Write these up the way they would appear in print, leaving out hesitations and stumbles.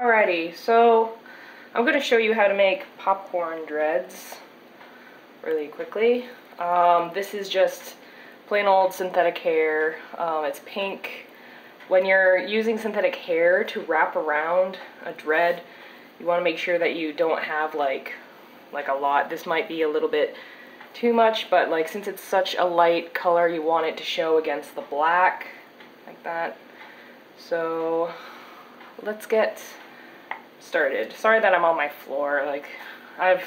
Alrighty, so I'm going to show you how to make popcorn dreads really quickly. This is just plain old synthetic hair. It's pink. When you're using synthetic hair to wrap around a dread, you want to make sure that you don't have like a lot. This might be a little bit too much, but like since it's such a light color, you want it to show against the black, like that. So let's get started. Sorry that I'm on my floor, like I have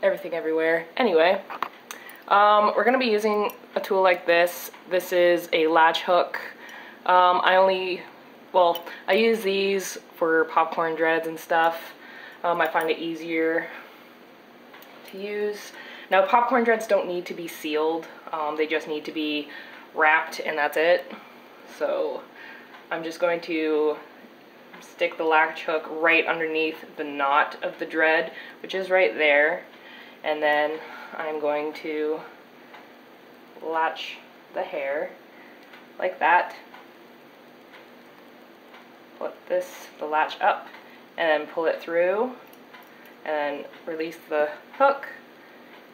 everything everywhere. Anyway, we're gonna be using a tool like this. This is a latch hook. I use these for popcorn dreads and stuff. I find it easier to use. Now, popcorn dreads don't need to be sealed. They just need to be wrapped and that's it. So I'm just going to stick the latch hook right underneath the knot of the dread, which is right there, and then I'm going to latch the hair like that, put the latch up, and then pull it through, and then release the hook,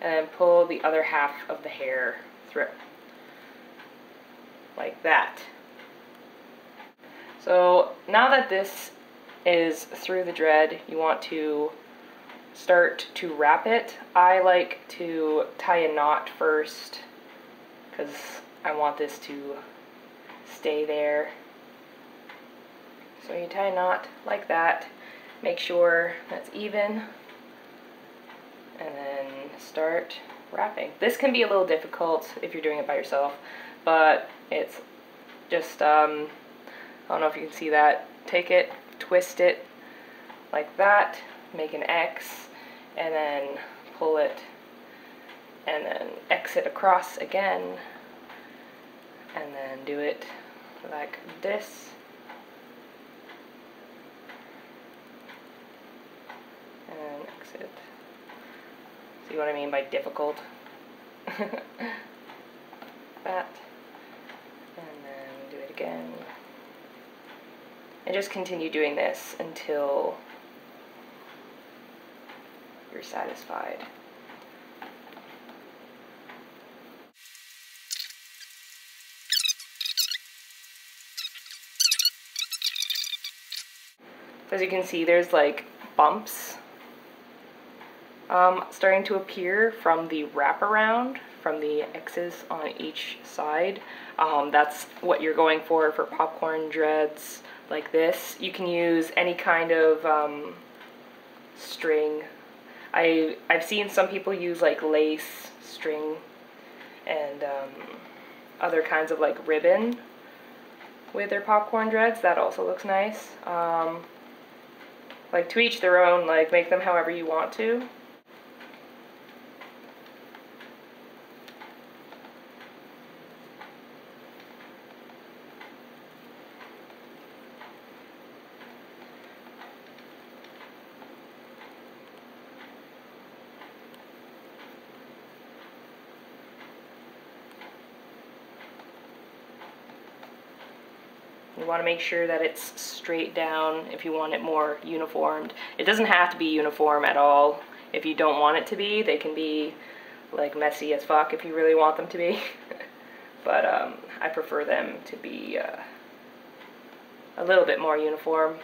and then pull the other half of the hair through, like that. So now that this is through the dread, you want to start to wrap it. I like to tie a knot first because I want this to stay there. So you tie a knot like that, make sure that's even, and then start wrapping. This can be a little difficult if you're doing it by yourself, but it's just, I don't know if you can see that. Take it, twist it like that, make an X, and then pull it, and then X it across again, and then do it like this. And then exit. See what I mean by difficult? That. And then do it again. And just continue doing this until you're satisfied. As you can see, there's like bumps starting to appear from the wraparound, from the X's on each side. That's what you're going for popcorn dreads like this. You can use any kind of string. I've seen some people use like lace string and other kinds of like ribbon with their popcorn dreads. That also looks nice. Like to each their own, like make them however you want to. You want to make sure that it's straight down if you want it more uniformed. It doesn't have to be uniform at all. If you don't want it to be, they can be like messy as fuck if you really want them to be. But I prefer them to be a little bit more uniform.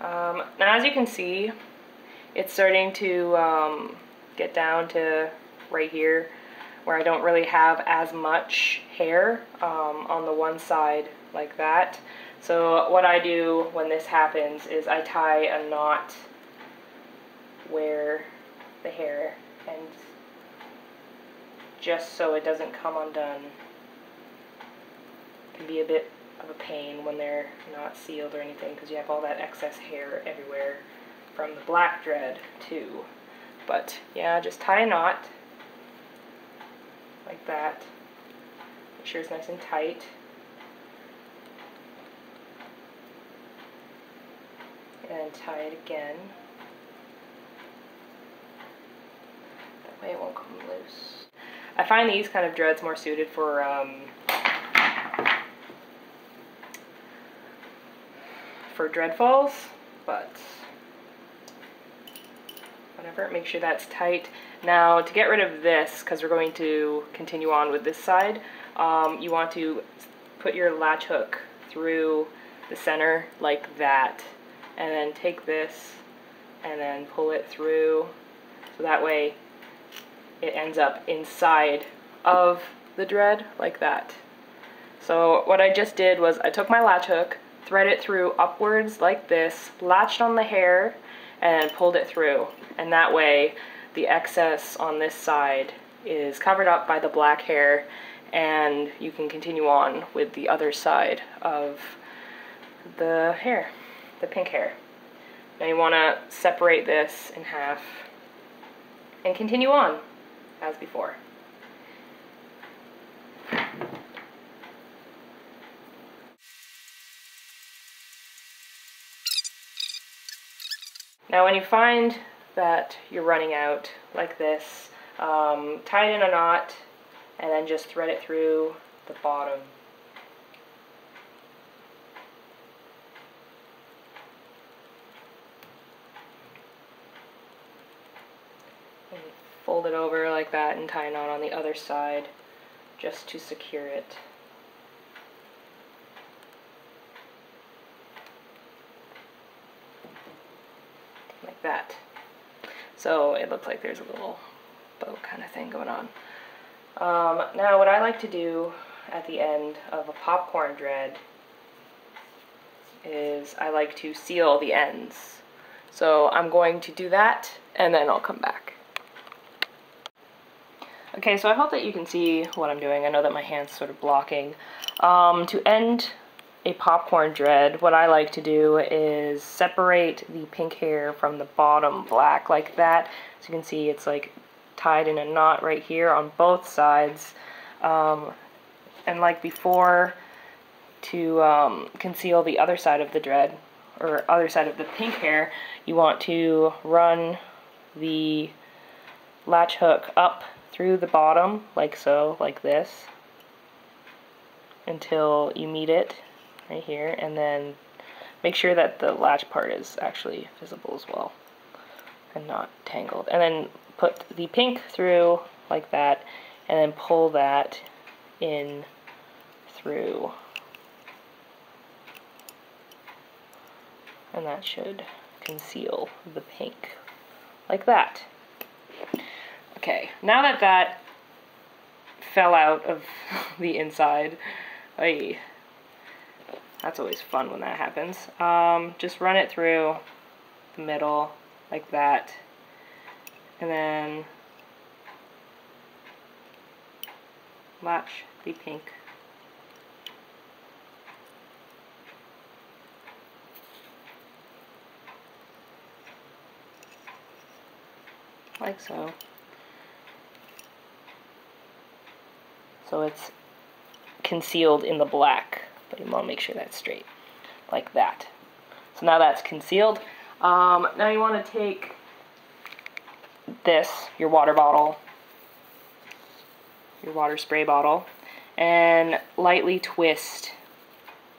Now as you can see, it's starting to get down to right here where I don't really have as much hair on the one side like that. So what I do when this happens is I tie a knot where the hair ends, just so it doesn't come undone. It can be a bit of a pain when they're not sealed or anything because you have all that excess hair everywhere from the black dread too. But yeah, just tie a knot like that. Make sure it's nice and tight. And tie it again. That way it won't come loose. I find these kind of dreads more suited for dread falls, but whatever, make sure that's tight. Now to get rid of this, because we're going to continue on with this side, you want to put your latch hook through the center like that, and then take this and then pull it through, so that way it ends up inside of the dread like that. So what I just did was I took my latch hook, thread it through upwards like this, latched on the hair, and pulled it through. And that way the excess on this side is covered up by the black hair, and you can continue on with the other side of the hair, the pink hair. Now you want to separate this in half and continue on as before. Now when you find that you're running out like this, tie it in a knot and then just thread it through the bottom. And fold it over like that and tie a knot on the other side just to secure it. Like that. So it looks like there's a little bow kind of thing going on. Now what I like to do at the end of a popcorn dread is I like to seal the ends. So I'm going to do that and then I'll come back. Okay, so I hope that you can see what I'm doing. I know that my hand's sort of blocking. To end a popcorn dread, what I like to do is separate the pink hair from the bottom black like that. So you can see it's like tied in a knot right here on both sides. And like before, to conceal the other side of the dread, or other side of the pink hair, you want to run the latch hook up through the bottom, like so, like this, until you meet it right here, and then make sure that the latch part is actually visible as well and not tangled. And then put the pink through like that, and then pull that in through. And that should conceal the pink like that. Okay, now that that fell out of the inside, that's always fun when that happens. Just run it through the middle like that, and then latch the pink like so. So it's concealed in the black, but you want to make sure that's straight, like that. So now that's concealed. Now you want to take this, your water bottle, your water spray bottle, and lightly twist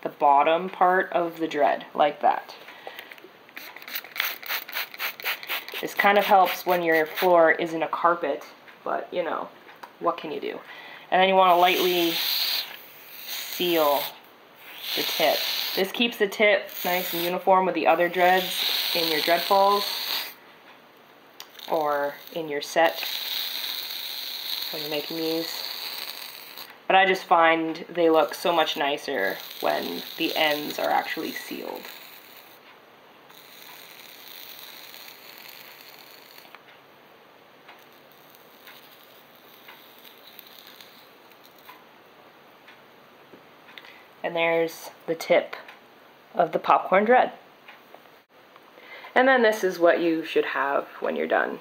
the bottom part of the dread, like that. This kind of helps when your floor isn't a carpet, but you know, what can you do? And then you want to lightly seal the tip. This keeps the tip nice and uniform with the other dreads in your dread falls or in your set when you're making these. But I just find they look so much nicer when the ends are actually sealed. And there's the tip of the popcorn dread. And then this is what you should have when you're done.